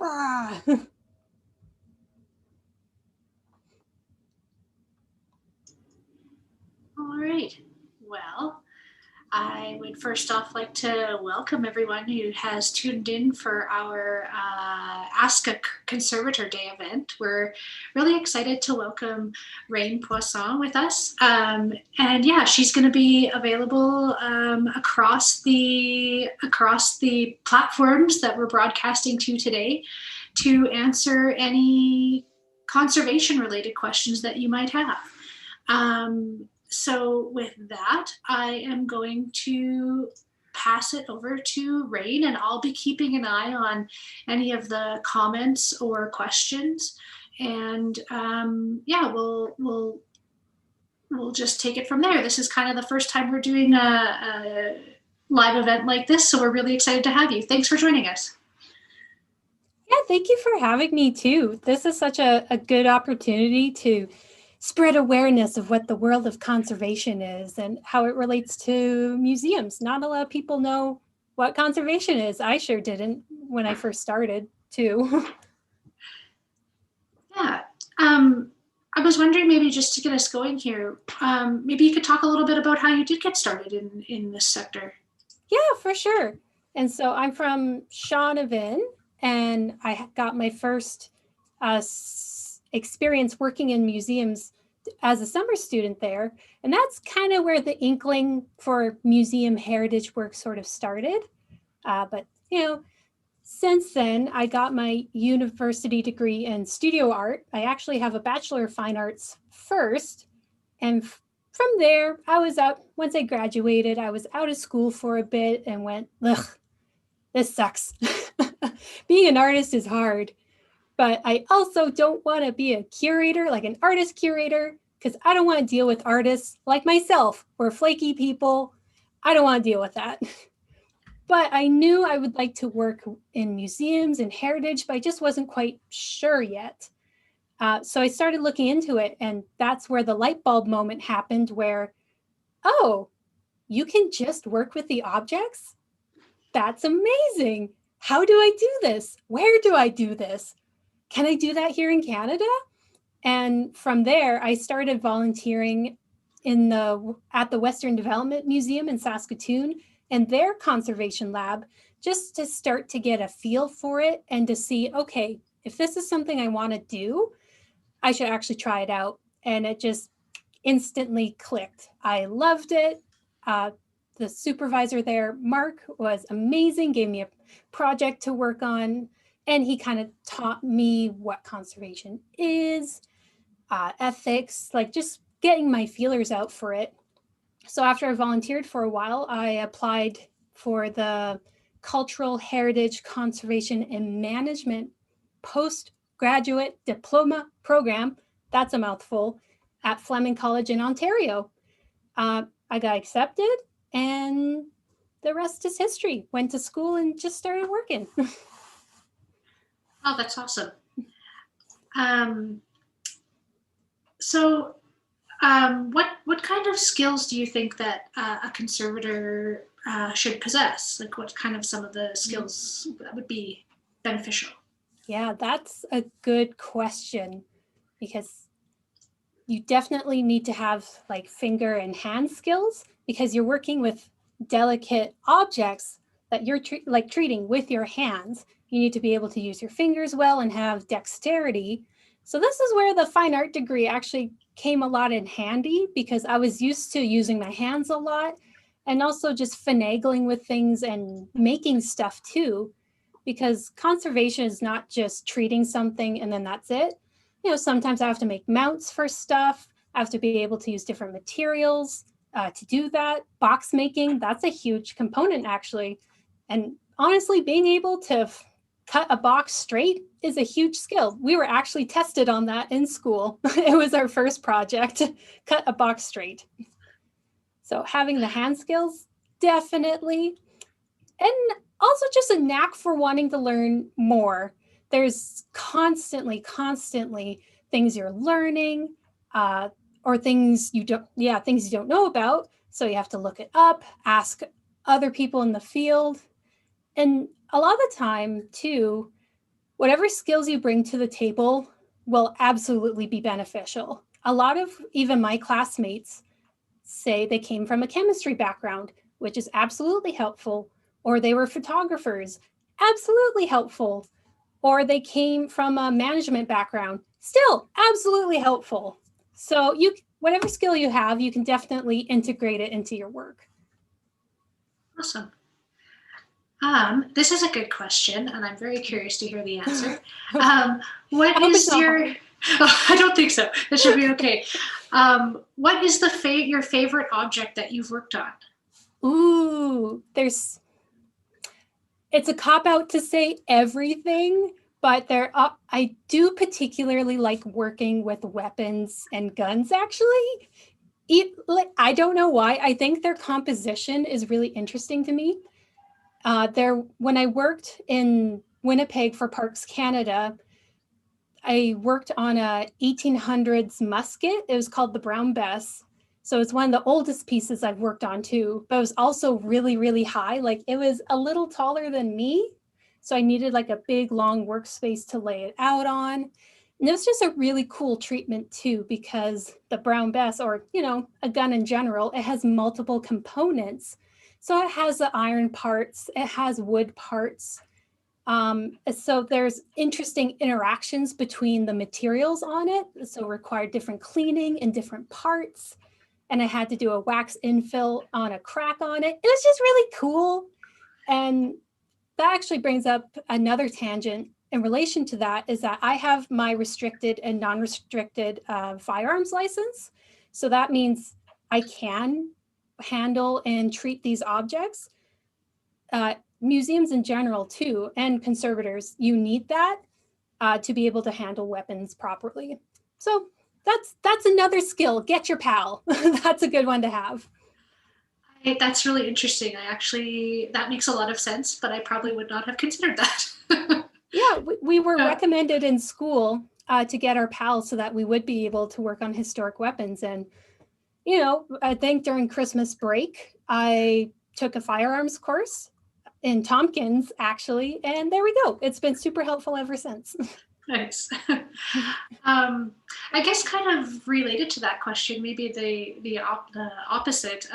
Ah. All right. Well, I would first off like to welcome everyone who has tuned in for our Ask a Conservator Day event. We're really excited to welcome Raene Poisson with us. And yeah, she's going to be available across the platforms that we're broadcasting to today to answer any conservation related questions that you might have. So with that, I am going to pass it over to Raene, and I'll be keeping an eye on any of the comments or questions. And yeah, we'll just take it from there. This is kind of the first time we're doing a live event like this, so we're really excited to have you. Thanks for joining us. Yeah, thank you for having me too. This is such a good opportunity to spread awareness of what the world of conservation is and how it relates to museums. Not a lot of people know what conservation is. I sure didn't when I first started too. Yeah. I was wondering, maybe just to get us going here, maybe you could talk a little bit about how you did get started in this sector. Yeah, for sure. And so I'm from Shaunavon, and I got my first experience working in museums as a summer student there. And that's kind of where the inkling for museum heritage work sort of started. But, since then, I got my university degree in studio art. I actually have a Bachelor of Fine Arts first. And from there, once I graduated, I was out of school for a bit and went, ugh, this sucks. Being an artist is hard. But I also don't want to be a curator, like an artist curator, because I don't want to deal with artists like myself or flaky people. I don't want to deal with that. But I knew I would like to work in museums and heritage, but I just wasn't quite sure yet. So I started looking into it, and that's where the light bulb moment happened where, oh, you can just work with the objects? That's amazing. How do I do this? Where do I do this? Can I do that here in Canada? And from there, I started volunteering at the Western Development Museum in Saskatoon and their conservation lab, just to start to get a feel for it and to see, okay, if this is something I want to do, I should actually try it out. And it just instantly clicked. I loved it. The supervisor there, Mark, was amazing, gave me a project to work on, and he kind of taught me what conservation is, ethics, like just getting my feelers out for it. So after I volunteered for a while, I applied for the Cultural Heritage Conservation and Management postgraduate diploma program. That's a mouthful, at Fleming College in Ontario. I got accepted, and the rest is history. Went to school and just started working. Oh, that's awesome. What kind of skills do you think that a conservator should possess? Like, what kind of some of the skills that would be beneficial? Yeah, that's a good question, because you definitely need to have like finger and hand skills, because you're working with delicate objects that you're treating with your hands. You need to be able to use your fingers well and have dexterity. So this is where the fine art degree actually came a lot in handy, because I was used to using my hands a lot and also just finagling with things and making stuff too, because conservation is not just treating something and then that's it. Sometimes I have to make mounts for stuff. I have to be able to use different materials to do that. Box making, that's a huge component actually. And honestly, being able to cut a box straight is a huge skill. We were actually tested on that in school. It was our first project, cut a box straight. So having the hand skills, definitely. And also just a knack for wanting to learn more. There's constantly things you're learning, or things you don't know about. So you have to look it up, ask other people in the field. And a lot of the time too, whatever skills you bring to the table will absolutely be beneficial. A lot of even my classmates say they came from a chemistry background, which is absolutely helpful, or they were photographers, absolutely helpful, or they came from a management background, still absolutely helpful. So whatever skill you have, you can definitely integrate it into your work. Awesome. This is a good question, and I'm very curious to hear the answer. What is your? Oh, I don't think so. It should be okay. What is your favorite object that you've worked on? Ooh, it's a cop-out to say everything, but I do particularly like working with weapons and guns, actually. I don't know why. I think their composition is really interesting to me. When I worked in Winnipeg for Parks Canada, I worked on a 1800s musket. It was called the Brown Bess. So it's one of the oldest pieces I've worked on too, but it was also really, really high. Like it was a little taller than me. So I needed like a big, long workspace to lay it out on. And it was just a really cool treatment too, because the Brown Bess, or, a gun in general, it has multiple components. So it has the iron parts, it has wood parts. So there's interesting interactions between the materials on it. So required different cleaning in different parts. And I had to do a wax infill on a crack on it. It was just really cool. And that actually brings up another tangent in relation to that, is that I have my restricted and non-restricted firearms license. So that means I can handle and treat these objects. Museums in general too, and conservators, you need that to be able to handle weapons properly. So that's another skill. Get your pal. That's a good one to have. That's really interesting. That makes a lot of sense, but I probably would not have considered that. Yeah, we were recommended in school to get our pals so that we would be able to work on historic weapons. And, I think during Christmas break, I took a firearms course in Tompkins, actually, and there we go. It's been super helpful ever since. Nice. I guess kind of related to that question, maybe the opposite.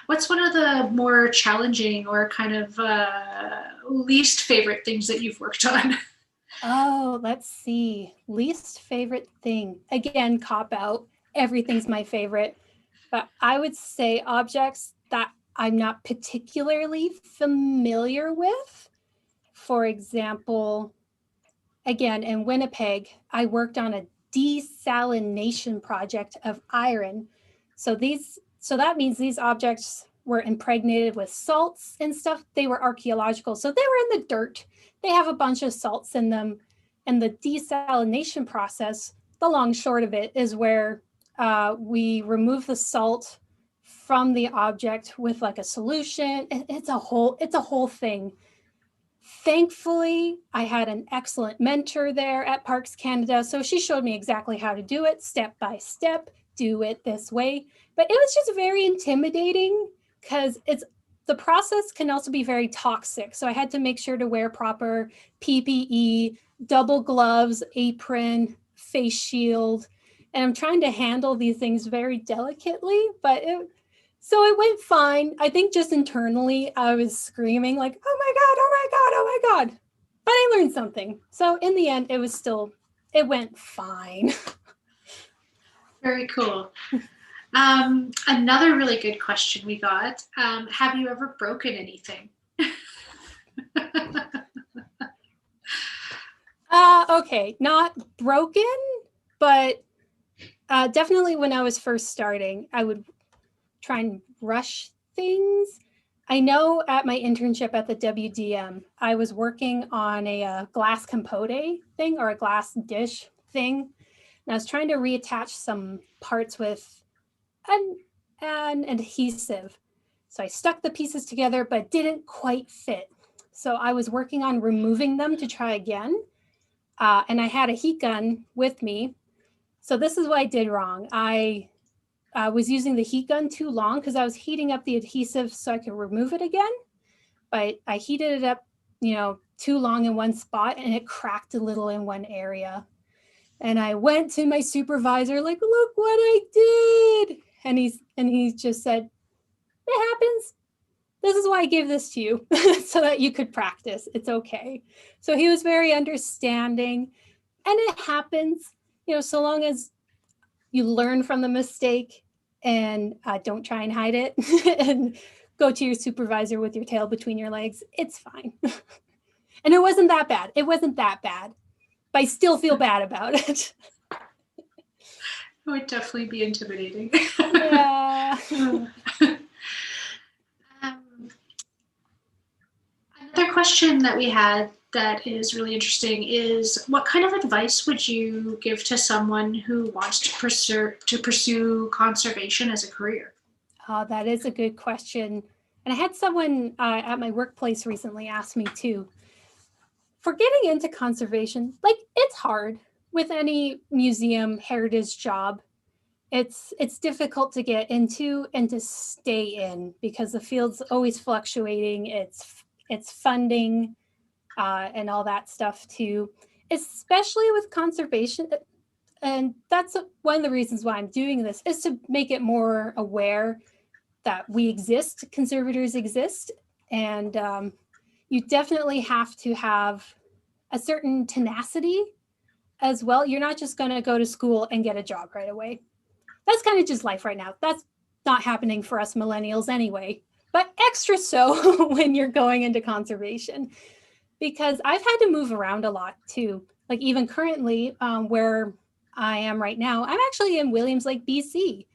What's one of the more challenging or kind of least favorite things that you've worked on? Oh, let's see. Least favorite thing. Again, cop out. Everything's my favorite. But I would say objects that I'm not particularly familiar with. For example, again, in Winnipeg, I worked on a desalination project of iron. So that means these objects were impregnated with salts and stuff. They were archaeological. So they were in the dirt. They have a bunch of salts in them. And the desalination process, the long short of it, is where we remove the salt from the object with like a solution. It's a whole thing. Thankfully, I had an excellent mentor there at Parks Canada. So she showed me exactly how to do it step by step, do it this way. But it was just very intimidating because the process can also be very toxic. So I had to make sure to wear proper PPE, double gloves, apron, face shield. And I'm trying to handle these things very delicately, but so it went fine. I think just internally, I was screaming like, oh my God, oh my God, oh my God. But I learned something. So in the end, it went fine. Very cool. Another really good question we got. Have you ever broken anything? Okay, not broken, but definitely when I was first starting, I would try and rush things. I know at my internship at the WDM, I was working on a glass compote thing, or a glass dish thing. And I was trying to reattach some parts with an adhesive. So I stuck the pieces together, but didn't quite fit. So I was working on removing them to try again. And I had a heat gun with me. So this is what I did wrong. I was using the heat gun too long because I was heating up the adhesive so I could remove it again. But I heated it up, too long in one spot and it cracked a little in one area. And I went to my supervisor, like, look what I did. And he just said, it happens. This is why I gave this to you so that you could practice. It's okay. So he was very understanding, and it happens, so long as you learn from the mistake and don't try and hide it and go to your supervisor with your tail between your legs. It's fine. And it wasn't that bad. But I still feel bad about it. It would definitely be intimidating. Yeah. Another question that we had that is really interesting is, what kind of advice would you give to someone who wants to pursue conservation as a career? Oh, that is a good question. And I had someone at my workplace recently ask me too. For getting into conservation, like, it's hard with any museum heritage job. It's difficult to get into and to stay in because the field's always fluctuating. It's funding and all that stuff too, especially with conservation. And that's one of the reasons why I'm doing this, is to make it more aware that we exist, conservators exist, and you definitely have to have a certain tenacity as well. You're not just going to go to school and get a job right away. That's kind of just life right now. That's not happening for us millennials anyway, but extra so when you're going into conservation, because I've had to move around a lot too. Like, even currently where I am right now, I'm actually in Williams Lake, BC.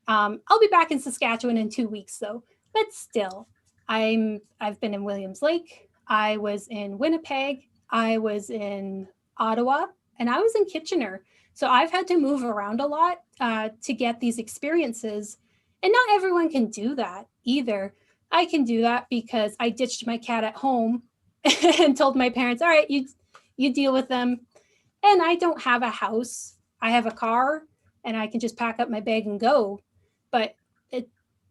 I'll be back in Saskatchewan in 2 weeks though, but still, I've been in Williams Lake. I was in Winnipeg. I was in Ottawa, and I was in Kitchener. So I've had to move around a lot to get these experiences. And not everyone can do that either. I can do that because I ditched my cat at home and told my parents, all right, you deal with them. And I don't have a house. I have a car, and I can just pack up my bag and go. But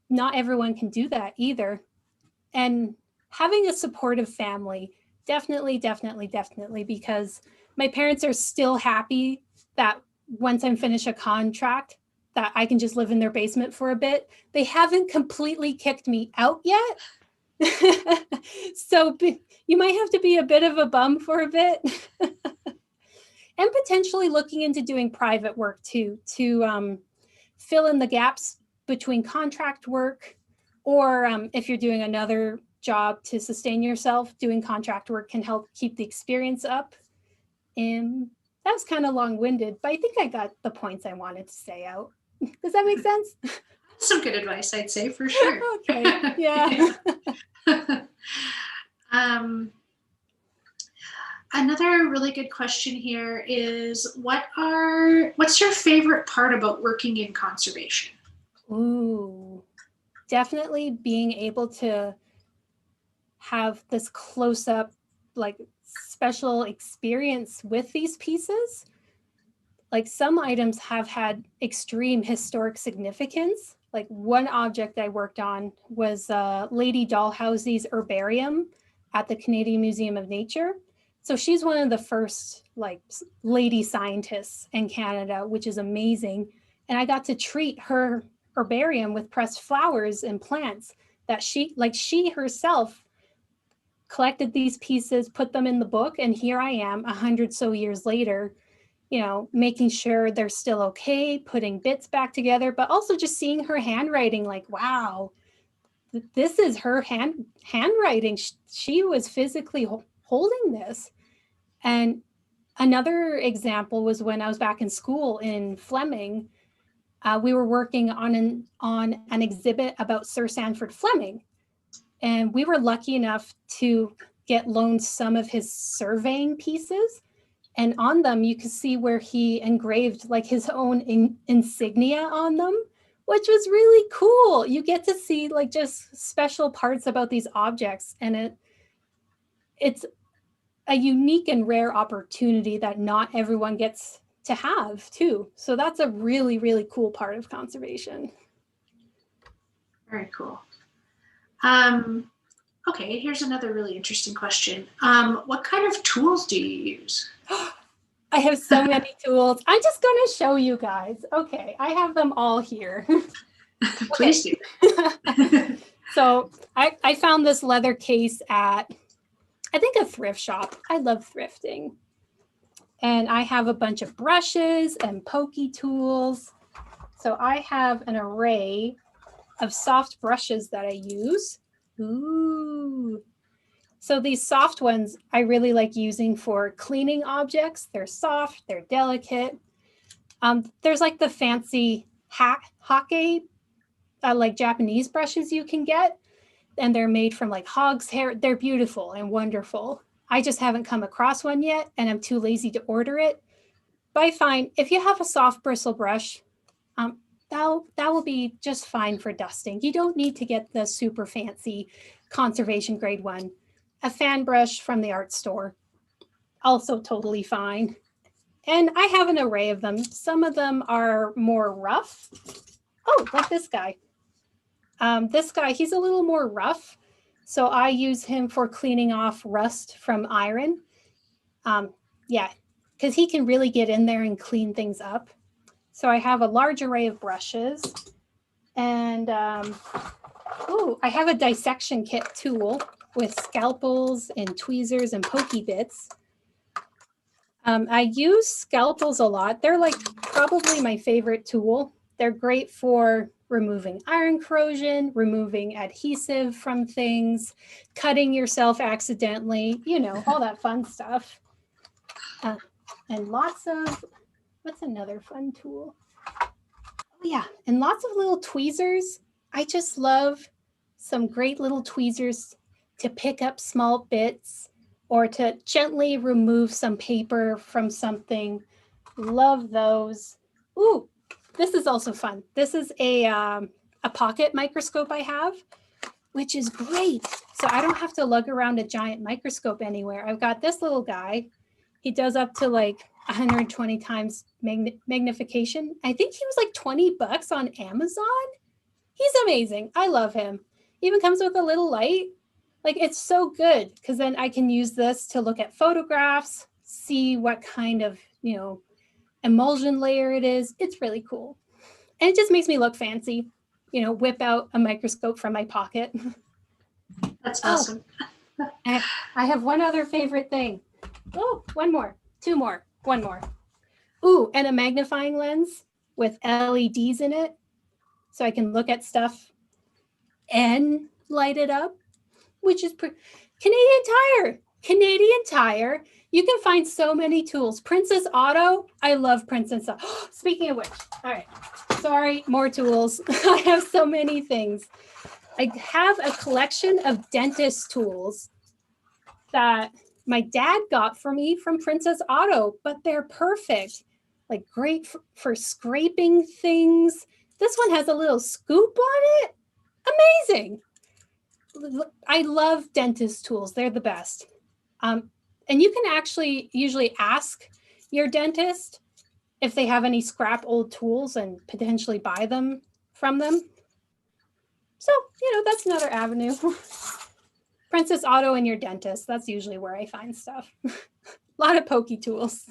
not everyone can do that either. And having a supportive family, definitely, because my parents are still happy that once I'm finished a contract, that I can just live in their basement for a bit. They haven't completely kicked me out yet. So you might have to be a bit of a bum for a bit. And potentially looking into doing private work too, to fill in the gaps between contract work, or if you're doing another job to sustain yourself, doing contract work can help keep the experience up. And that was kind of long-winded, but I think I got the points I wanted to say out. Does that make sense? Some good advice, I'd say, for sure. Okay, yeah. Another really good question here is, what's your favorite part about working in conservation? Ooh, definitely being able to have this close-up, like, special experience with these pieces. Like, some items have had extreme historic significance. Like, one object I worked on was Lady Dalhousie's herbarium at the Canadian Museum of Nature. So she's one of the first, like, lady scientists in Canada, which is amazing. And I got to treat her herbarium with pressed flowers and plants that she herself collected these pieces, put them in the book, and here I am 100 so years later, making sure they're still okay, putting bits back together, but also just seeing her handwriting, like, wow, this is her handwriting. She was physically holding this. And another example was when I was back in school in Fleming. We were working on an exhibit about Sir Sandford Fleming. And we were lucky enough to get loaned some of his surveying pieces. And on them, you could see where he engraved, like, his own insignia on them, which was really cool. You get to see, like, just special parts about these objects. And it's a unique and rare opportunity that not everyone gets to have too. So that's a really, really cool part of conservation. Very cool. Okay, here's another really interesting question. What kind of tools do you use? I have so many tools. I'm just going to show you guys. Okay, I have them all here. Please do. So I found this leather case at, I think, a thrift shop. I love thrifting. And I have a bunch of brushes and pokey tools. So I have an array of soft brushes that I use. Ooh. So these soft ones I really like using for cleaning objects. They're soft, they're delicate. There's like the fancy hake, like Japanese brushes you can get, and they're made from like hog's hair. They're beautiful and wonderful. I just haven't come across one yet, and I'm too lazy to order it. But I find if you have a soft bristle brush, that will be just fine for dusting. You don't need to get the super fancy conservation grade one. A fan brush from the art store, also totally fine. And I have an array of them. Some of them are more rough. Oh, like this guy. This guy, he's a little more rough. So I use him for cleaning off rust from iron. Yeah, because he can really get in there and clean things up. So I have a large array of brushes. And I have a dissection kit tool with scalpels and tweezers and pokey bits. I use scalpels a lot. They're like probably my favorite tool. They're great for removing iron corrosion, removing adhesive from things, cutting yourself accidentally, all that fun stuff. And lots of, what's another fun tool? Oh yeah, and lots of little tweezers. I just love some great little tweezers to pick up small bits or to gently remove some paper from something. Love those. Ooh, this is also fun. This is a pocket microscope I have, which is great. So I don't have to lug around a giant microscope anywhere. I've got this little guy. He does up to like 120 times magnification. I think he was like $20 on Amazon. He's amazing. I love him. Even comes with a little light. Like, it's so good because then I can use this to look at photographs, see what kind of, emulsion layer it is. It's really cool. And it just makes me look fancy, whip out a microscope from my pocket. That's awesome. I have one other favorite thing. Oh, one more, two more, one more. Ooh, and a magnifying lens with LEDs in it. So I can look at stuff and light it up, which is Canadian Tire. You can find so many tools. Princess Auto. I love Princess Auto. Speaking of which, all right. Sorry, more tools. I have so many things. I have a collection of dentist tools that my dad got for me from Princess Auto, but they're perfect. Like great for scraping things. This one has a little scoop on it. Amazing. I love dentist tools. They're the best. And you can actually usually ask your dentist if they have any scrap old tools and potentially buy them from them. So, that's another avenue. Princess Auto and your dentist. That's usually where I find stuff. A lot of pokey tools.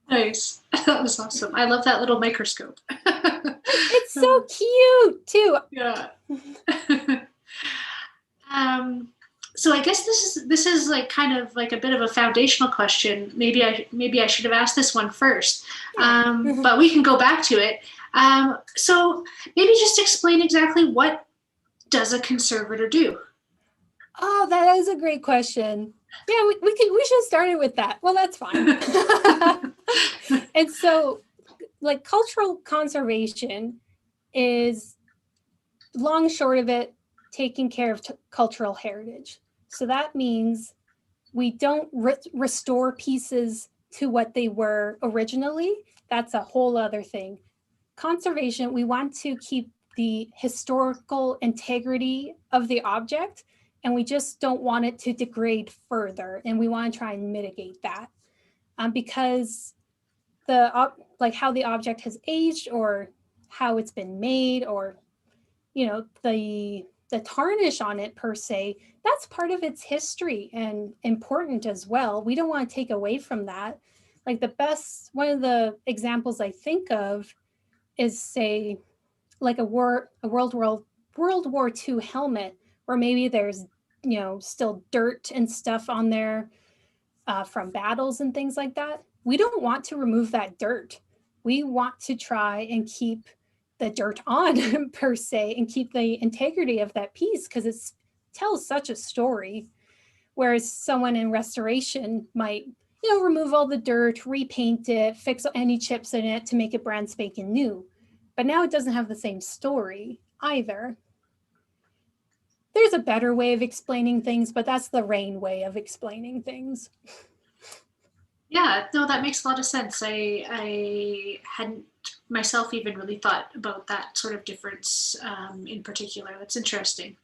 Nice. That was awesome. I love that little microscope. It's so cute too. Yeah. So I guess this is like kind of like a bit of a foundational question. Maybe I should have asked this one first, but we can go back to it. So maybe just explain exactly what does a conservator do? Oh, that is a great question. Yeah, we should have started with that. Well, that's fine. And so, like, cultural conservation is, long short of it, taking care of cultural heritage. So that means we don't restore pieces to what they were originally. That's a whole other thing. Conservation, we want to keep the historical integrity of the object, and we just don't want it to degrade further. And we want to try and mitigate that because like how the object has aged or how it's been made, or the the tarnish on it per se, that's part of its history and important as well. We don't want to take away from that. Like one of the examples I think of is, say, like a World War II helmet, where maybe there's, still dirt and stuff on there from battles and things like that. We don't want to remove that dirt. We want to try and keep the dirt on per se, and keep the integrity of that piece, because it tells such a story. Whereas someone in restoration might, remove all the dirt, repaint it, fix any chips in it to make it brand spanking new. But now it doesn't have the same story either. There's a better way of explaining things, but that's the Raene way of explaining things. Yeah, no, that makes a lot of sense. I hadn't myself even really thought about that sort of difference in particular. That's interesting.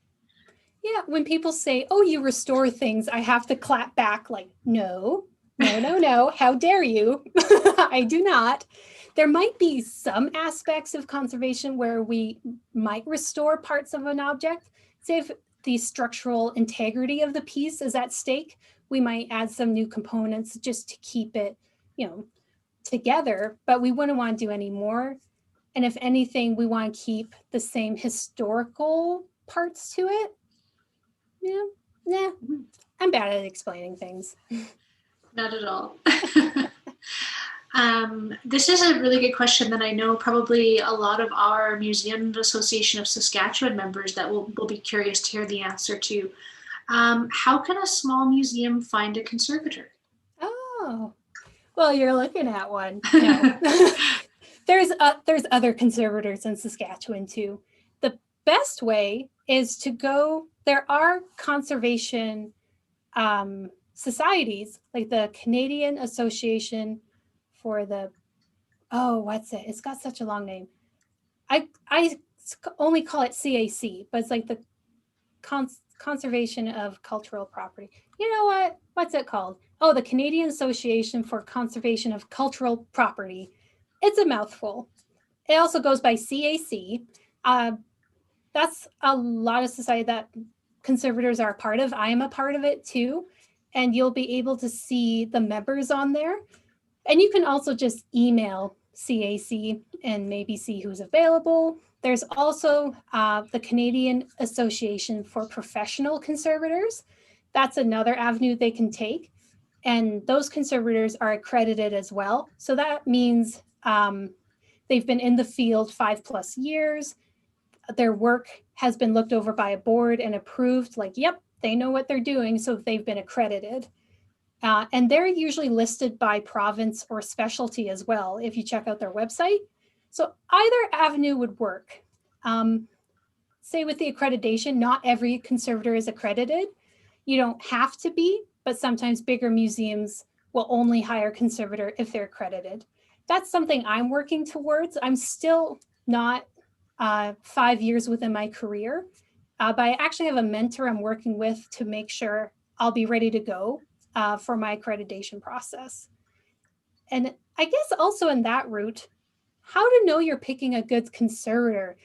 Yeah, when people say, oh, you restore things, I have to clap back like, no, how dare you? I do not. There might be some aspects of conservation where we might restore parts of an object. Say if the structural integrity of the piece is at stake, we might add some new components just to keep it, together, but we wouldn't want to do any more. And if anything, we want to keep the same historical parts to it. I'm bad at explaining things. Not at all. This is a really good question that I know probably a lot of our Museum Association of Saskatchewan members that will be curious to hear the answer to. How can a small museum find a conservator? Oh, well, you're looking at one. No. There's other conservators in Saskatchewan too. The best way is to go, there are conservation societies, like the Canadian Association for the, it's got such a long name. I only call it CAC, but it's like the Conservation of Cultural Property. You know what? What's it called? Oh, the Canadian Association for Conservation of Cultural Property. It's a mouthful. It also goes by CAC. That's a lot of society that conservators are a part of. I am a part of it too. And you'll be able to see the members on there. And you can also just email CAC and maybe see who's available. There's also the Canadian Association for Professional Conservators. That's another avenue they can take. And those conservators are accredited as well. So that means they've been in the field 5+ years. Their work has been looked over by a board and approved, like, yep, they know what they're doing. So they've been accredited. And they're usually listed by province or specialty as well, if you check out their website. So either avenue would work. Say with the accreditation, not every conservator is accredited. You don't have to be, but sometimes bigger museums will only hire conservator if they're accredited. That's something I'm working towards. I'm still not 5 years within my career, but I actually have a mentor I'm working with to make sure I'll be ready to go for my accreditation process. And I guess also in that route, how to know you're picking a good conservator,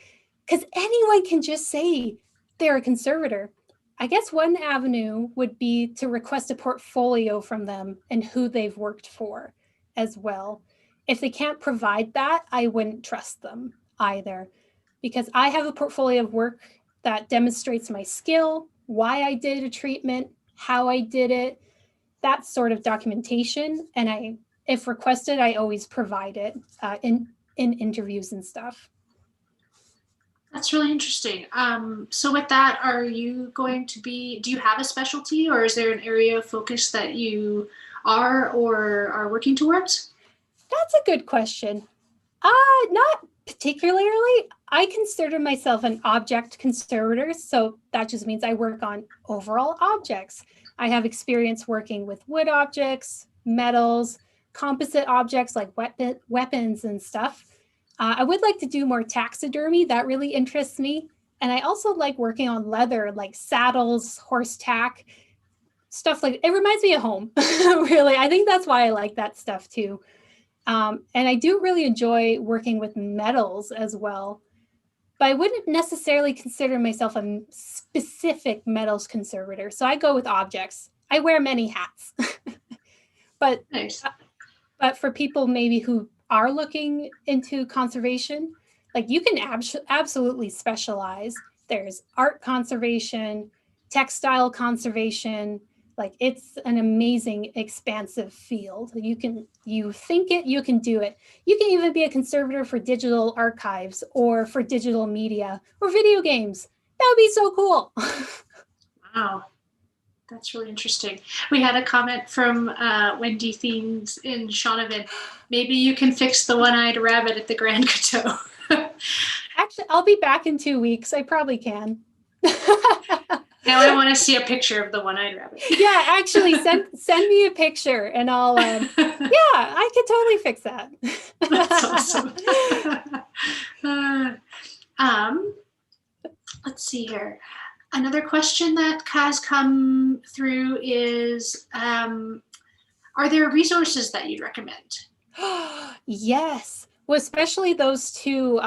because anyone can just say they're a conservator. I guess one avenue would be to request a portfolio from them and who they've worked for as well. If they can't provide that, I wouldn't trust them either, because I have a portfolio of work that demonstrates my skill, why I did a treatment, how I did it, that sort of documentation. And if requested, I always provide it in interviews and stuff. That's really interesting. So with that, are you going to be, do you have a specialty, or is there an area of focus that you are or are working towards? That's a good question. Not particularly. I consider myself an object conservator, so that just means I work on overall objects. I have experience working with wood objects, metals, composite objects like weapons and stuff. I would like to do more taxidermy. That really interests me. And I also like working on leather, like saddles, horse tack, stuff like, it reminds me of home, really. I think that's why I like that stuff too. And I do really enjoy working with metals as well. but I wouldn't necessarily consider myself a specific metals conservator. So I go with objects. I wear many hats. but Nice. but for people maybe who are looking into conservation, like you can absolutely specialize. There's art conservation, textile conservation. Like it's an amazing, expansive field. You think it, you can do it. You can even be a conservator for digital archives or for digital media or video games. That would be so cool. Wow. That's really interesting. We had a comment from Wendy Theens in Shaunavon. Maybe you can fix the one-eyed rabbit at the Grand Coteau. Actually, I'll be back in 2 weeks. I probably can. Now I want to see a picture of the one-eyed rabbit. Yeah, actually, send me a picture, and I'll. Yeah, I could totally fix that. That's awesome. Let's see here. Another question that has come through is, are there resources that you'd recommend? Yes. Well, especially those two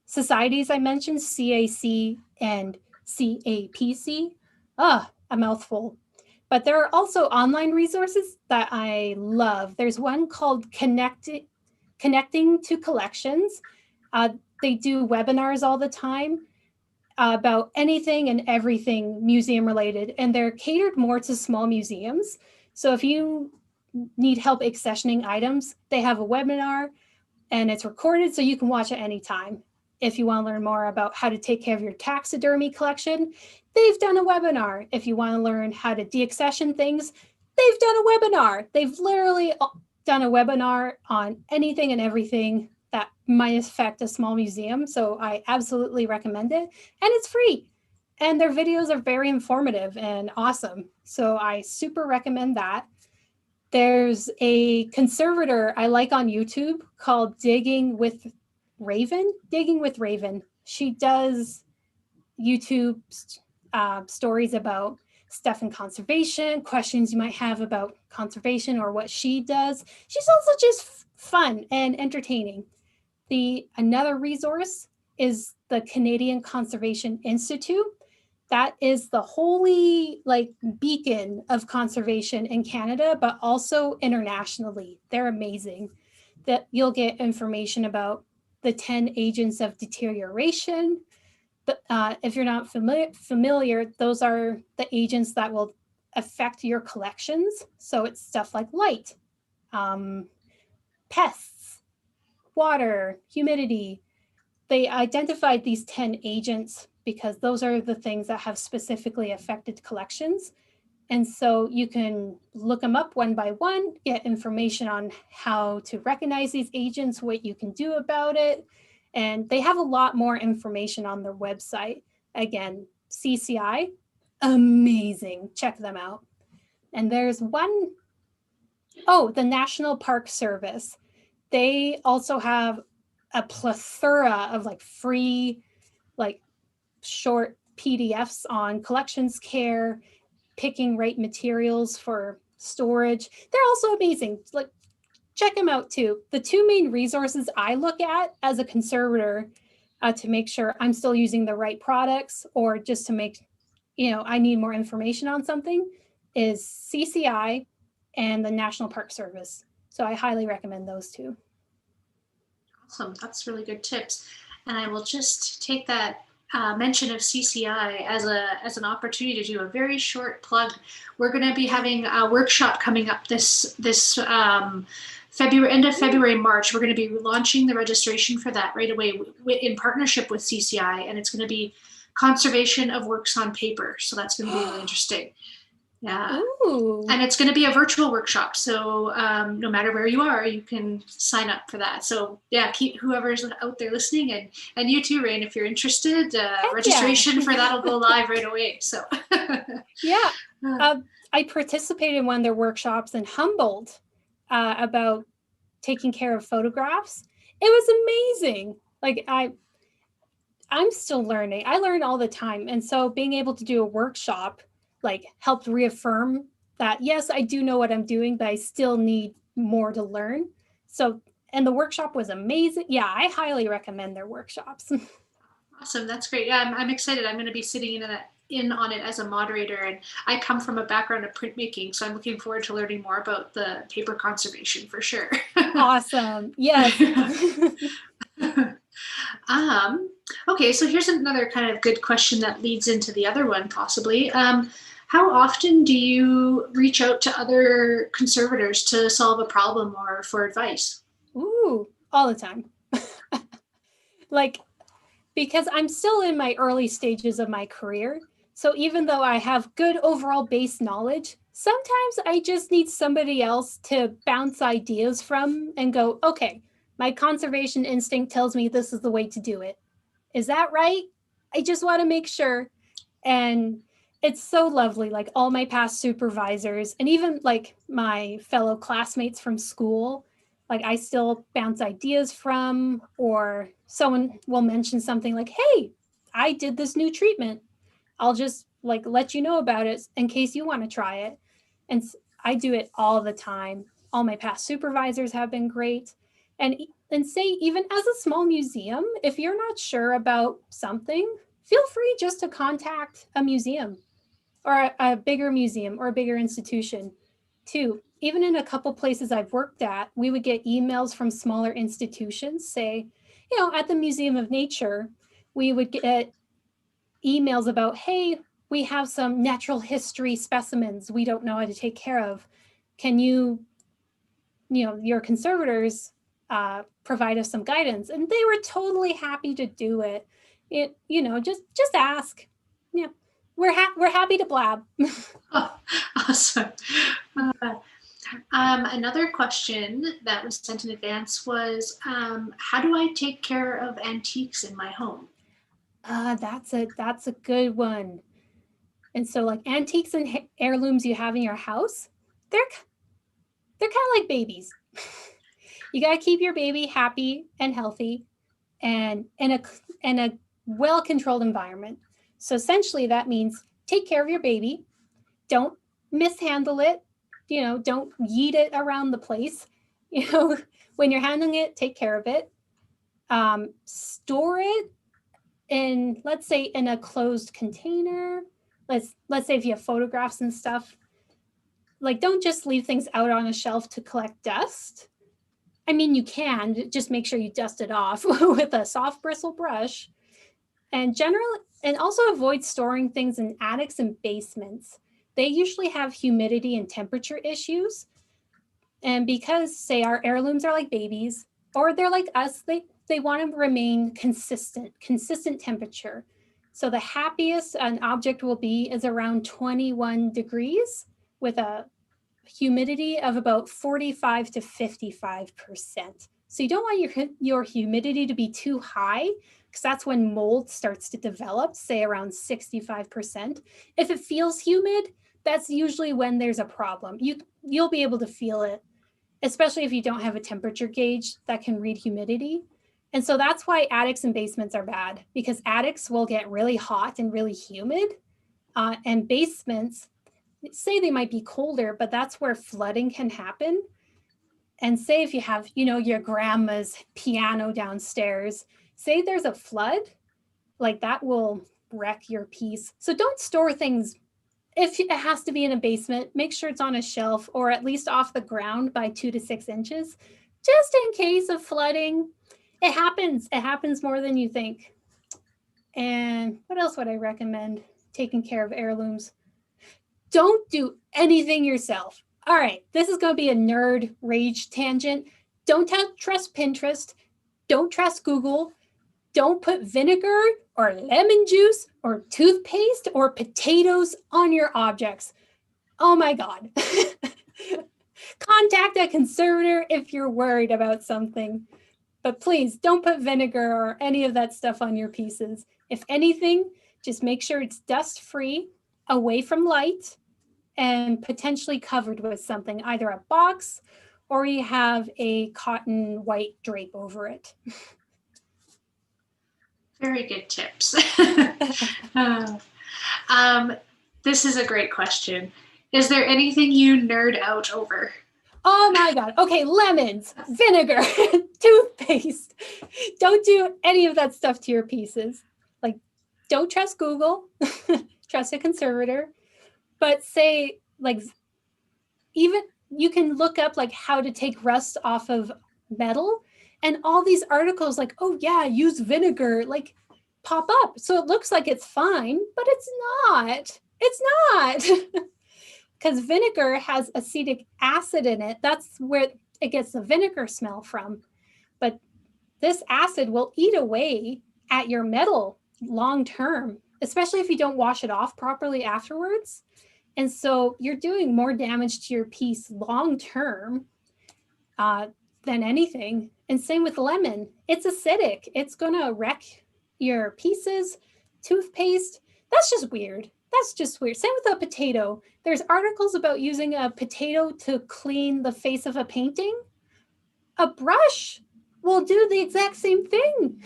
societies I mentioned, CAC and CAPC. A mouthful. But there are also online resources that I love. There's one called Connecting to Collections. They do webinars all the time about anything and everything museum related, and they're catered more to small museums. So if you need help accessioning items, they have a webinar and it's recorded so you can watch it anytime. If you want to learn more about how to take care of your taxidermy collection, they've done a webinar. If you want to learn how to deaccession things, they've done a webinar. They've literally done a webinar on anything and everything that might affect a small museum. So I absolutely recommend it. And it's free. And their videos are very informative and awesome. So I super recommend that. There's a conservator I like on YouTube called Digging with Raven. She does YouTube stories about stuff in conservation, questions you might have about conservation or what she does. She's also just fun and entertaining. Another resource is the Canadian Conservation Institute. That is the holy beacon of conservation in Canada, but also internationally. They're amazing. That you'll get information about the 10 agents of deterioration. But if you're not familiar, those are the agents that will affect your collections. So it's stuff like light, pests, water, humidity. They identified these 10 agents because those are the things that have specifically affected collections. And so you can look them up one by one, get information on how to recognize these agents, what you can do about it. And they have a lot more information on their website. Again, CCI, amazing. Check them out. And there's one, the National Park Service. They also have a plethora of free, short PDFs on collections care, picking right materials for storage. They're also amazing. Check them out too. The two main resources I look at as a conservator to make sure I'm still using the right products or just to make, I need more information on something is CCI and the National Park Service. So I highly recommend those two. Awesome. That's really good tips. And I will just take that mention of CCI as an opportunity to do a very short plug. We're going to be having a workshop coming up this February, end of February, March. We're going to be launching the registration for that right away in partnership with CCI, and it's going to be conservation of works on paper. So that's going to be really interesting. Yeah. Ooh. And it's going to be a virtual workshop. So no matter where you are, you can sign up for that. So yeah, keep whoever's out there listening and you too, Raene, if you're interested, registration for that will go live right away. So yeah. I participated in one of their workshops in Humboldt about taking care of photographs. It was amazing. I'm still learning. I learn all the time. And so being able to do a workshop helped reaffirm that, yes, I do know what I'm doing, but I still need more to learn. So, and the workshop was amazing. Yeah, I highly recommend their workshops. Awesome. That's great. Yeah, I'm excited. I'm going to be sitting in on it as a moderator, and I come from a background of printmaking, so I'm looking forward to learning more about the paper conservation for sure. Awesome. Yes. um, okay, so here's another kind of good question that leads into the other one, possibly. How often do you reach out to other conservators to solve a problem or for advice? Ooh, all the time. Like, because I'm still in my early stages of my career. So even though I have good overall base knowledge, sometimes I just need somebody else to bounce ideas from and go, okay, my conservation instinct tells me this is the way to do it. Is that right? I just want to make sure. And it's so lovely. Like all my past supervisors and even like my fellow classmates from school, like I still bounce ideas from, or someone will mention something like, hey, I did this new treatment. I'll just like let you know about it in case you want to try it. And I do it all the time. All my past supervisors have been great. And say even as a small museum, if you're not sure about something, feel free just to contact a museum or a bigger museum or a bigger institution too. Even in a couple places I've worked at, we would get emails from smaller institutions, say, at the Museum of Nature, we would get emails about, hey, we have some natural history specimens we don't know how to take care of. Can your conservators provide us some guidance? And they were totally happy to do it. Just ask. Yeah, we're happy to blab. Oh, awesome. Uh, Another question that was sent in advance was, how do I take care of antiques in my home? That's a good one. And so, like antiques and heirlooms you have in your house, they're kind of like babies. You got to keep your baby happy and healthy, and in a well controlled environment. So essentially, that means take care of your baby. Don't mishandle it. Don't yeet it around the place. When you're handling it, take care of it. Store it in, let's say, in a closed container. Let's say if you have photographs and stuff, like don't just leave things out on a shelf to collect dust. I mean, you can just make sure you dust it off with a soft bristle brush. And also avoid storing things in attics and basements. They usually have humidity and temperature issues. And because, say, our heirlooms are like babies, or they're like us, they want to remain consistent temperature. So the happiest an object will be is around 21 degrees with a humidity of about 45 to 55%. So you don't want your humidity to be too high, because that's when mold starts to develop, say around 65%. If it feels humid, that's usually when there's a problem. You'll be able to feel it, especially if you don't have a temperature gauge that can read humidity. And so that's why attics and basements are bad, because attics will get really hot and really humid, and basements, say they might be colder, but that's where flooding can happen. And say if you have, your grandma's piano downstairs, say there's a flood, like that will wreck your piece. So don't store things. If it has to be in a basement, make sure it's on a shelf or at least off the ground by 2 to 6 inches, just in case of flooding. It happens more than you think. And what else would I recommend taking care of heirlooms? Don't do anything yourself. All right, this is going to be a nerd rage tangent. Don't trust Pinterest. Don't trust Google. Don't put vinegar or lemon juice or toothpaste or potatoes on your objects. Oh my God. Contact a conservator if you're worried about something. But please don't put vinegar or any of that stuff on your pieces. If anything, just make sure it's dust free, away from light, and potentially covered with something, either a box or you have a cotton white drape over it. Very good tips. This is a great question. Is there anything you nerd out over? Oh my God. Okay, lemons, vinegar, toothpaste. Don't do any of that stuff to your pieces. don't trust Google, trust a conservator, but say like even you can look up like how to take rust off of metal, and all these articles like, oh yeah, use vinegar, like pop up. So it looks like it's fine, but it's not. It's not. Because vinegar has acetic acid in it. That's where it gets the vinegar smell from. But this acid will eat away at your metal long term, especially if you don't wash it off properly afterwards. And so you're doing more damage to your piece long term than anything. And same with lemon. It's acidic. It's going to wreck your pieces. Toothpaste, that's just weird. That's just weird. Same with a potato. There's articles about using a potato to clean the face of a painting. A brush will do the exact same thing.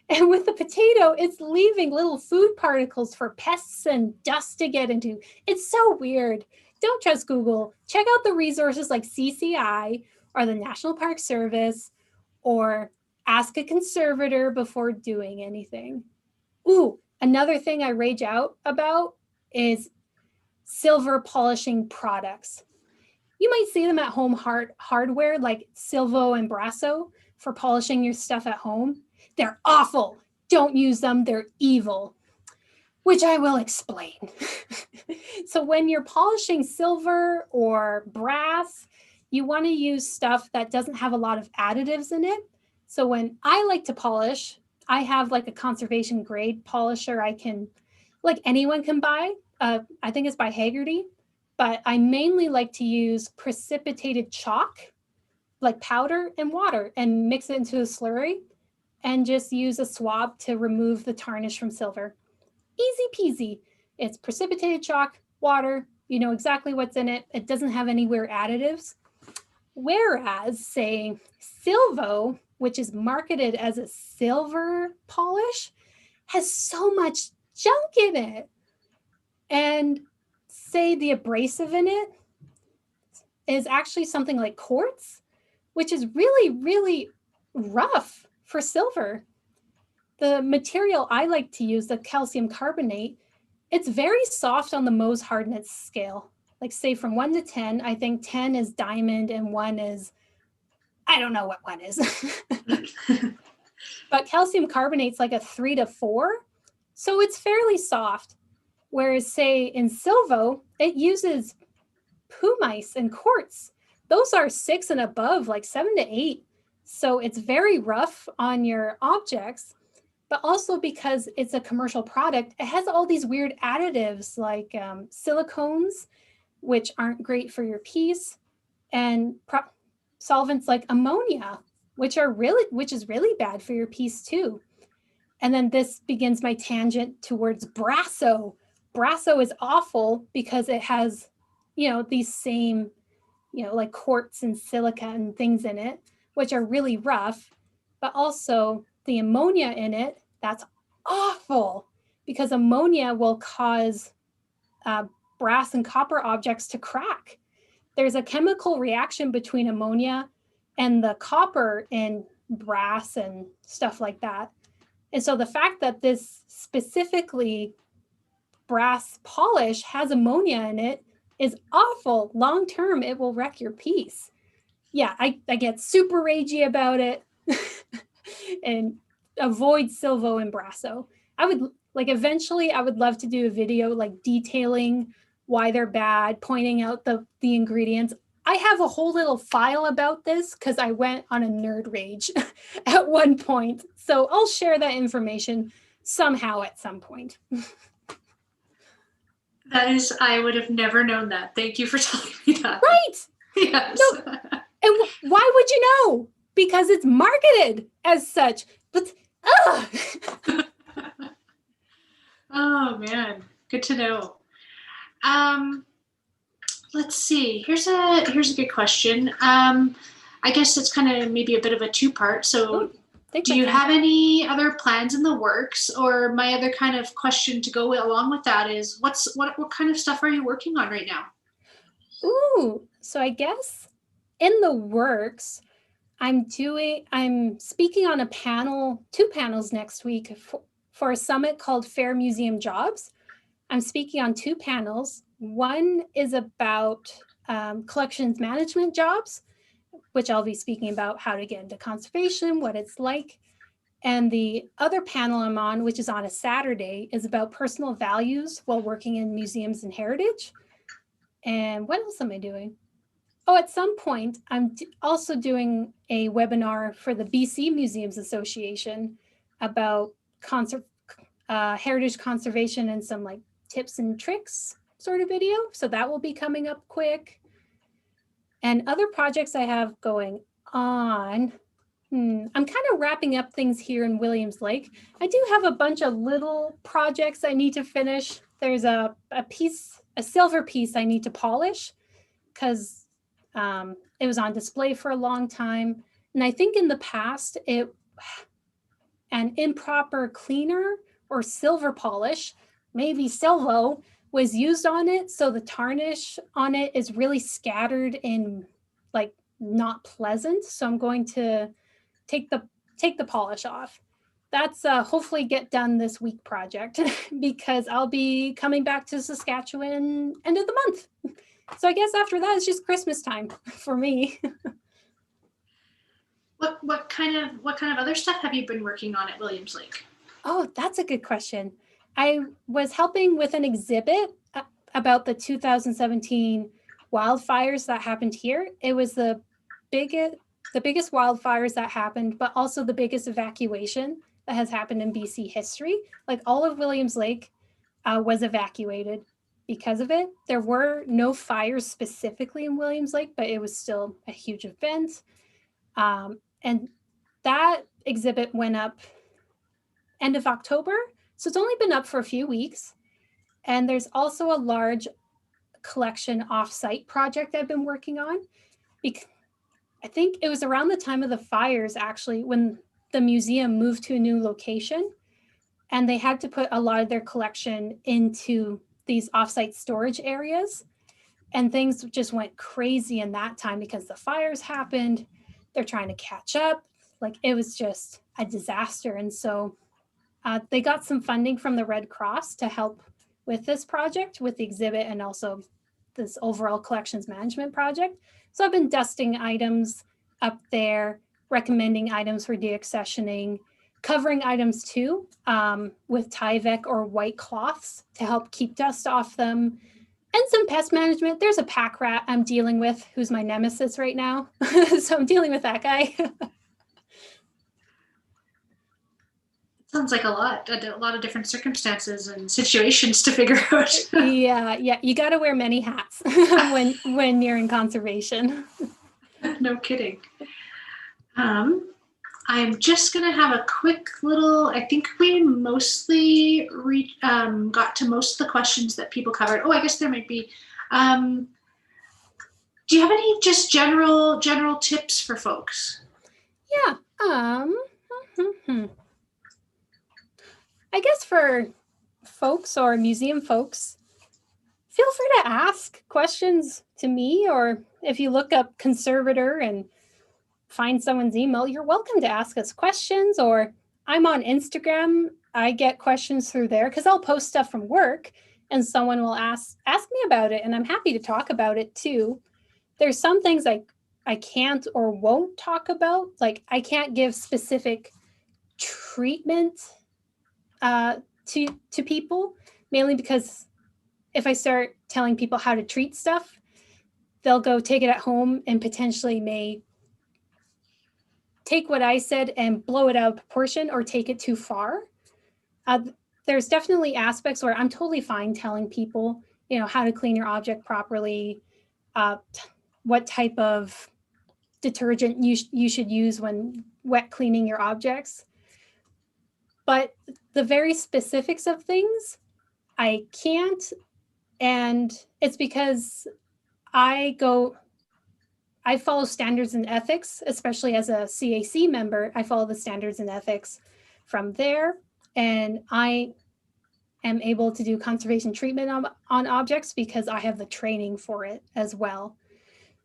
And with the potato, it's leaving little food particles for pests and dust to get into. It's so weird. Don't trust Google. Check out the resources like CCI or the National Park Service, or ask a conservator before doing anything. Ooh, another thing I rage out about is silver polishing products. You might see them at home hardware like Silvo and Brasso for polishing your stuff at home. They're awful. Don't use them. They're evil, which I will explain. So when you're polishing silver or brass, you want to use stuff that doesn't have a lot of additives in it. So when I like to polish, I have like a conservation grade polisher like anyone can buy. I think it's by Haggerty, but I mainly like to use precipitated chalk, like powder and water, and mix it into a slurry and just use a swab to remove the tarnish from silver. Easy peasy. It's precipitated chalk, water, you know exactly what's in it. It doesn't have any weird additives. Whereas, say, Silvo, which is marketed as a silver polish, has so much junk in it. And say the abrasive in it is actually something like quartz, which is really, really rough for silver. The material I like to use, the calcium carbonate, it's very soft on the Mohs hardness scale. Like say from 1 to 10, I think 10 is diamond and 1 is, I don't know what 1 is. But calcium carbonate's like a 3 to 4. So it's fairly soft. Whereas say in Silvo, it uses pumice and quartz. Those are 6 and above, like 7 to 8. So it's very rough on your objects, but also because it's a commercial product, it has all these weird additives like silicones, which aren't great for your piece, and solvents like ammonia, which is really bad for your piece too. And then this begins my tangent towards Brasso. Brasso is awful because it has, these same, like quartz and silica and things in it, which are really rough, but also the ammonia in it, that's awful because ammonia will cause brass and copper objects to crack. There's a chemical reaction between ammonia and the copper in brass and stuff like that. And so the fact that this specifically brass polish has ammonia in it is awful. Long term, it will wreck your piece. Yeah, I get super ragey about it. And avoid Silvo and Brasso. Eventually I would love to do a video like detailing why they're bad, pointing out the ingredients. I have a whole little file about this because I went on a nerd rage at one point. So I'll share that information somehow at some point. I would have never known that. Thank you for telling me that. Right. Yes. No. And why would you know? Because it's marketed as such. But Oh man, good to know. Let's see. Here's a good question. I guess it's kind of maybe a bit of a two-part. So, do you have any other plans in the works? Or my other kind of question to go along with that is, what kind of stuff are you working on right now? Ooh, so I guess in the works, I'm speaking on two panels next week for a summit called Fair Museum Jobs. I'm speaking on 2 panels. One is about collections management jobs, which I'll be speaking about how to get into conservation, what it's like. And the other panel I'm on, which is on a Saturday, is about personal values while working in museums and heritage. And what else am I doing? Oh, at some point, I'm also doing a webinar for the BC Museums Association about heritage conservation and some like tips and tricks sort of video. So that will be coming up quick. And other projects I have going on, I'm kind of wrapping up things here in Williams Lake. I do have a bunch of little projects I need to finish. There's a silver piece I need to polish because it was on display for a long time. And I think in the past, an improper cleaner or silver polish, maybe Silvo, was used on it. So the tarnish on it is really scattered and like not pleasant. So I'm going to take the polish off. That's hopefully get done this week project because I'll be coming back to Saskatchewan end of the month. So I guess after that, it's just Christmas time for me. What kind of other stuff have you been working on at Williams Lake? Oh, that's a good question. I was helping with an exhibit about the 2017 wildfires that happened here. It was the biggest wildfires that happened, but also the biggest evacuation that has happened in BC history. Like all of Williams Lake was evacuated because of it. There were no fires specifically in Williams Lake, but it was still a huge event. And that exhibit went up end of October. So it's only been up for a few weeks. And there's also a large collection offsite project I've been working on. I think it was around the time of the fires, actually, when the museum moved to a new location and they had to put a lot of their collection into these offsite storage areas. And things just went crazy in that time because the fires happened. They're trying to catch up. Like it was just a disaster. And so they got some funding from the Red Cross to help with this project, with the exhibit and also this overall collections management project. So I've been dusting items up there, recommending items for deaccessioning, covering items too with Tyvek or white cloths to help keep dust off them, and some pest management. There's a pack rat I'm dealing with who's my nemesis right now. So I'm dealing with that guy. Sounds like a lot of different circumstances and situations to figure out. Yeah, you got to wear many hats when you're in conservation. No kidding. I'm just gonna have a quick little. I think we mostly got to most of the questions that people covered. Oh, I guess there might be. Do you have any just general tips for folks? Yeah. I guess for folks or museum folks, feel free to ask questions to me, or if you look up conservator and find someone's email, you're welcome to ask us questions. Or I'm on Instagram. I get questions through there because I'll post stuff from work and someone will ask me about it, and I'm happy to talk about it too. There's some things I can't or won't talk about. Like I can't give specific treatment to people, mainly because if I start telling people how to treat stuff, they'll go take it at home and potentially may take what I said and blow it out of proportion or take it too far. There's definitely aspects where I'm totally fine telling people, how to clean your object properly, what type of detergent you should use when wet cleaning your objects. But the very specifics of things, I can't. And it's because I follow standards and ethics, especially as a CAC member. I follow the standards and ethics from there. And I am able to do conservation treatment on objects because I have the training for it as well.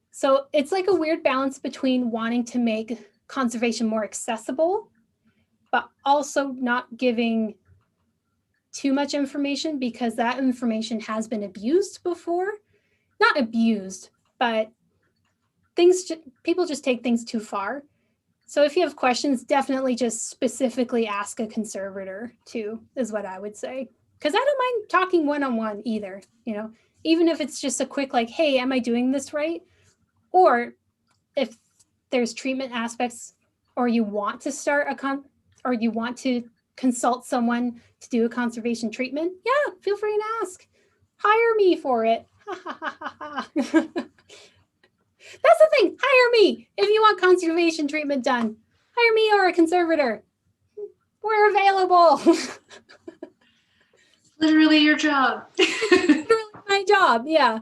So it's like a weird balance between wanting to make conservation more accessible, but also not giving too much information because that information has been abused before. Not abused, but people just take things too far. So if you have questions, definitely just specifically ask a conservator too, is what I would say. Because I don't mind talking one-on-one either, even if it's just a quick like, hey, am I doing this right? Or if there's treatment aspects, or you want to start or you want to consult someone to do a conservation treatment, yeah, feel free and ask. Hire me for it. That's the thing. Hire me if you want conservation treatment done. Hire me or a conservator. We're available. Literally your job. Literally my job. Yeah.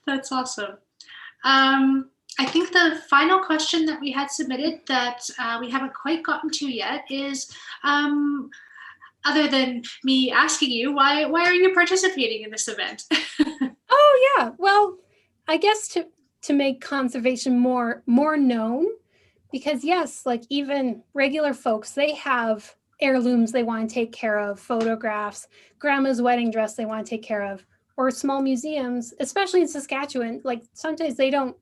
That's awesome. I think the final question that we had submitted that we haven't quite gotten to yet is, other than me asking you, why are you participating in this event? Oh yeah, well, I guess to make conservation more known, because yes, like even regular folks, they have heirlooms they want to take care of, photographs, grandma's wedding dress they want to take care of, or small museums, especially in Saskatchewan, like sometimes they don't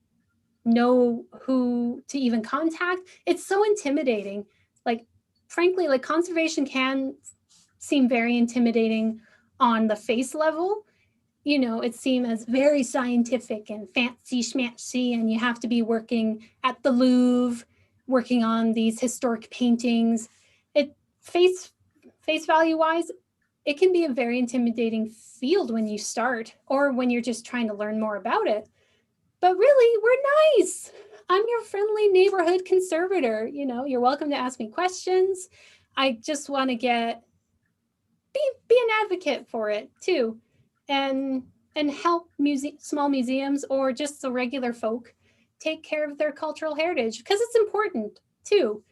know who to even contact. It's so intimidating. Like frankly, like conservation can seem very intimidating on the face level. It seems as very scientific and fancy schmancy, and you have to be working at the Louvre, working on these historic paintings. It face value wise, it can be a very intimidating field when you start, or when you're just trying to learn more about it. But really, we're nice. I'm your friendly neighborhood conservator. You're welcome to ask me questions. I just want to be an advocate for it too, and help small museums or just the regular folk take care of their cultural heritage, because it's important too.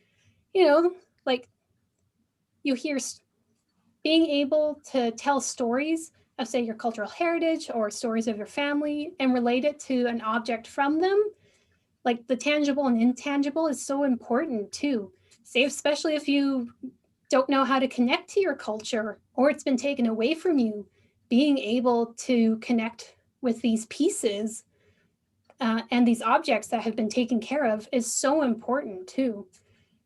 Like you hear being able to tell stories of, say, your cultural heritage or stories of your family and relate it to an object from them, like the tangible and intangible, is so important too. Say, especially if you don't know how to connect to your culture or it's been taken away from you, being able to connect with these pieces and these objects that have been taken care of is so important too.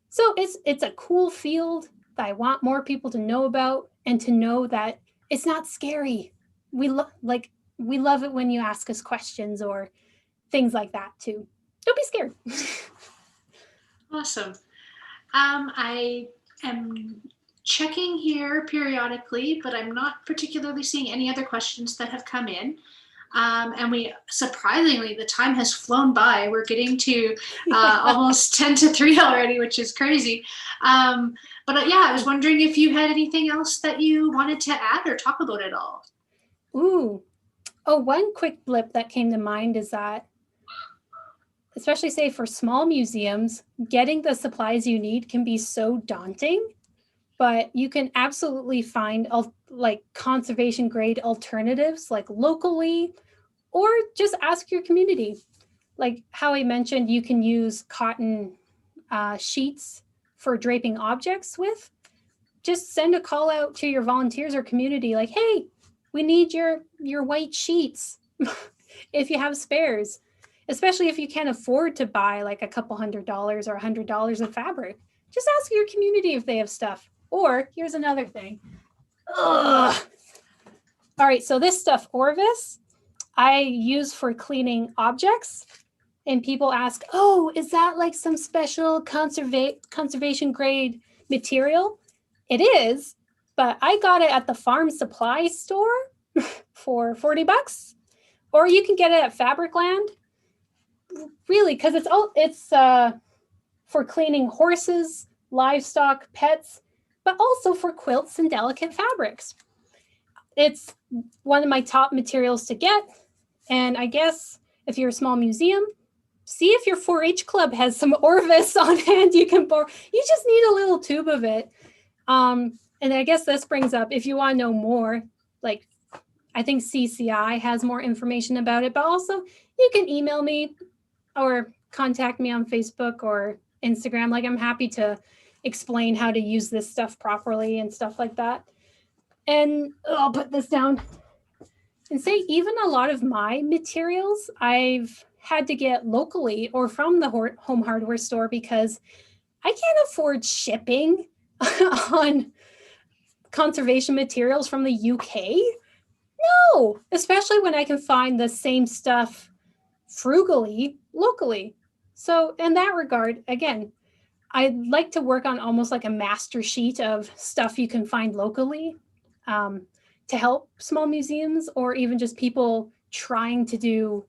So it's a cool field that I want more people to know about, and to know that it's not scary. We love it when you ask us questions or things like that too. Don't be scared. Awesome. I am checking here periodically, but I'm not particularly seeing any other questions that have come in. And we, surprisingly, the time has flown by. We're getting to almost 10 to 3 already, which is crazy. But yeah, I was wondering if you had anything else that you wanted to add or talk about at all. Ooh. Oh, one quick blip that came to mind is that, especially say for small museums, getting the supplies you need can be so daunting, but you can absolutely find like conservation grade alternatives, like locally, or just ask your community. Like how I mentioned, you can use cotton sheets for draping objects with. Just send a call out to your volunteers or community, like, hey, we need your white sheets if you have spares, especially if you can't afford to buy like a couple $100 or $100 of fabric. Just ask your community if they have stuff. Or here's another thing. Ugh. All right, so this stuff, Orvis, I use for cleaning objects. And people ask, oh, is that like some special conservation grade material? It is, but I got it at the farm supply store for $40, or you can get it at Fabricland. Really, because it's for cleaning horses, livestock, pets, but also for quilts and delicate fabrics. It's one of my top materials to get. And I guess if you're a small museum, see if your 4-H club has some Orvis on hand you can borrow. You just need a little tube of it. And I guess this brings up, if you want to know more, like I think CCI has more information about it, but also you can email me or contact me on Facebook or Instagram. Like I'm happy to explain how to use this stuff properly and stuff like that. And I'll put this down and say even a lot of my materials I've had to get locally or from the home hardware store because I can't afford shipping on conservation materials from the UK. No, especially when I can find the same stuff frugally locally. So in that regard, again, I'd like to work on almost like a master sheet of stuff you can find locally to help small museums or even just people trying to do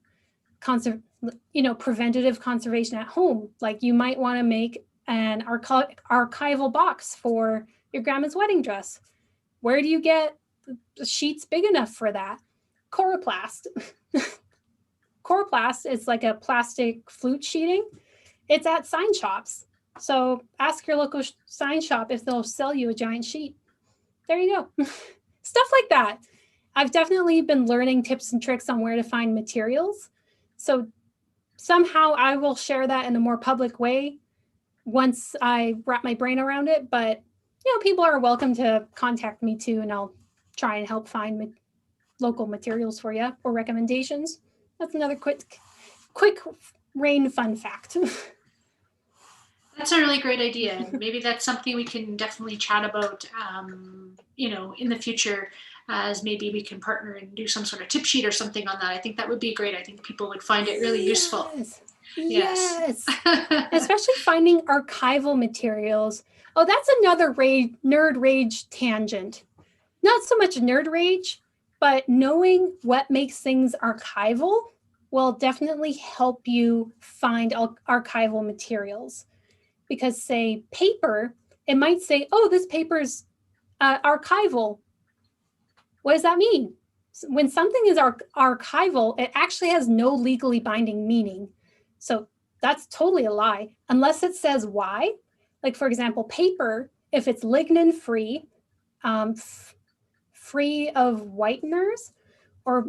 preventative conservation at home. Like you might want to make an archival box for your grandma's wedding dress. Where do you get sheets big enough for that? Coroplast. Coroplast is like a plastic flute sheeting. It's at sign shops. So ask your local sign shop if they'll sell you a giant sheet. There you go. Stuff like that. I've definitely been learning tips and tricks on where to find materials. So somehow I will share that in a more public way once I wrap my brain around it. But, people are welcome to contact me too, and I'll try and help find local materials for you or recommendations. That's another quick Raene fun fact. That's a really great idea. Maybe that's something we can definitely chat about, in the future, as maybe we can partner and do some sort of tip sheet or something on that. I think that would be great. I think people would find it really useful. Yes. Especially finding archival materials. Oh, that's another nerd rage tangent. Not so much nerd rage, but knowing what makes things archival will definitely help you find archival materials. Because say paper, it might say, oh, this paper's archival. What does that mean? When something is archival, it actually has no legally binding meaning. So that's totally a lie, unless it says why. Like, for example, paper, if it's lignin free, free of whiteners, or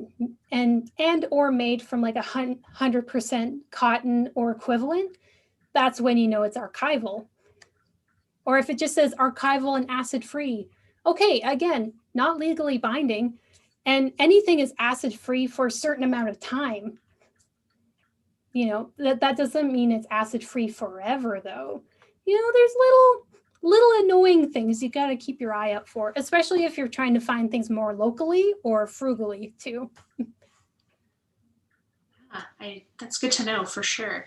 made from like 100% cotton or equivalent, that's when you know it's archival. Or if it just says archival and acid free, okay, again, not legally binding, and anything is acid free for a certain amount of time. That doesn't mean it's acid free forever though. There's little annoying things you got to keep your eye out for, especially if you're trying to find things more locally or frugally too. That's good to know for sure.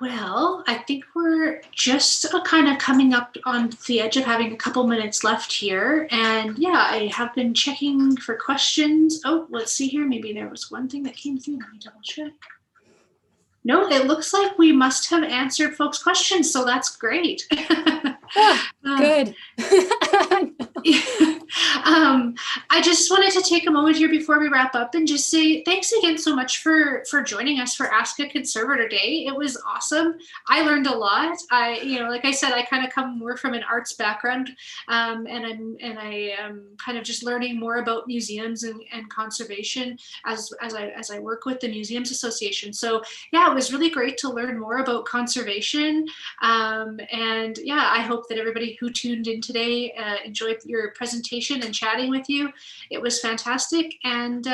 Well, I think we're just kind of coming up on the edge of having a couple minutes left here. And yeah, I have been checking for questions. Oh, let's see here. Maybe there was one thing that came through. Let me double check. No, it looks like we must have answered folks' questions, so that's great. Good. I just wanted to take a moment here before we wrap up and just say thanks again so much for joining us for Ask a Conservator Day. It was awesome. I learned a lot. Like I said, I kind of come more from an arts background, and I am kind of just learning more about museums and conservation as I work with the Museums Association. So yeah, it was really great to learn more about conservation. And yeah, I hope that everybody who tuned in today enjoyed your presentation and chatting with you. It was fantastic. And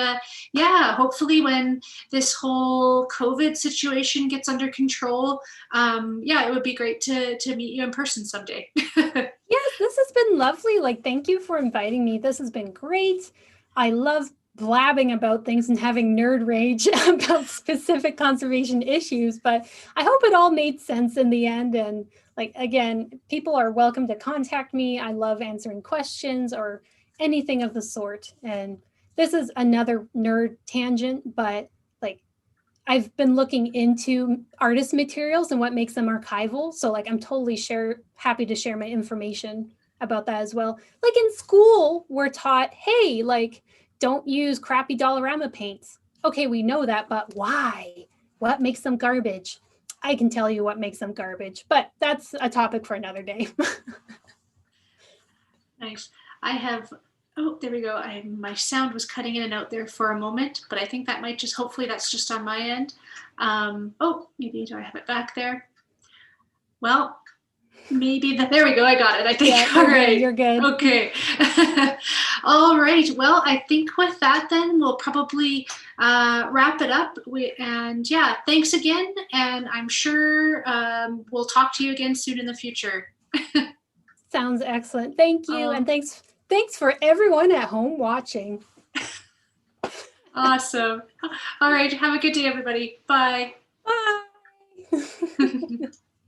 yeah, hopefully when this whole COVID situation gets under control, yeah, it would be great to meet you in person someday. Yes, this has been lovely. Thank you for inviting me. This has been great. I love blabbing about things and having nerd rage about specific conservation issues, but I hope it all made sense in the end. And again, people are welcome to contact me. I love answering questions or anything of the sort. And this is another nerd tangent, but I've been looking into artist materials and what makes them archival. So I'm totally happy to share my information about that as well. In school, we're taught, hey, don't use crappy Dollarama paints. Okay, we know that, but why? What makes them garbage? I can tell you what makes them garbage, but that's a topic for another day. Nice. Oh, there we go. My sound was cutting in and out there for a moment, but I think that might hopefully that's just on my end. Oh, maybe do I have it back there? Well, Maybe there we go. I got it. I think. Yeah, All you're good, right. you're good. Okay. All right. Well, I think with that, then we'll probably wrap it up. And yeah, thanks again. And I'm sure we'll talk to you again soon in the future. Sounds excellent. Thank you. And thanks for everyone at home watching. Awesome. All right. Have a good day, everybody. Bye. Bye.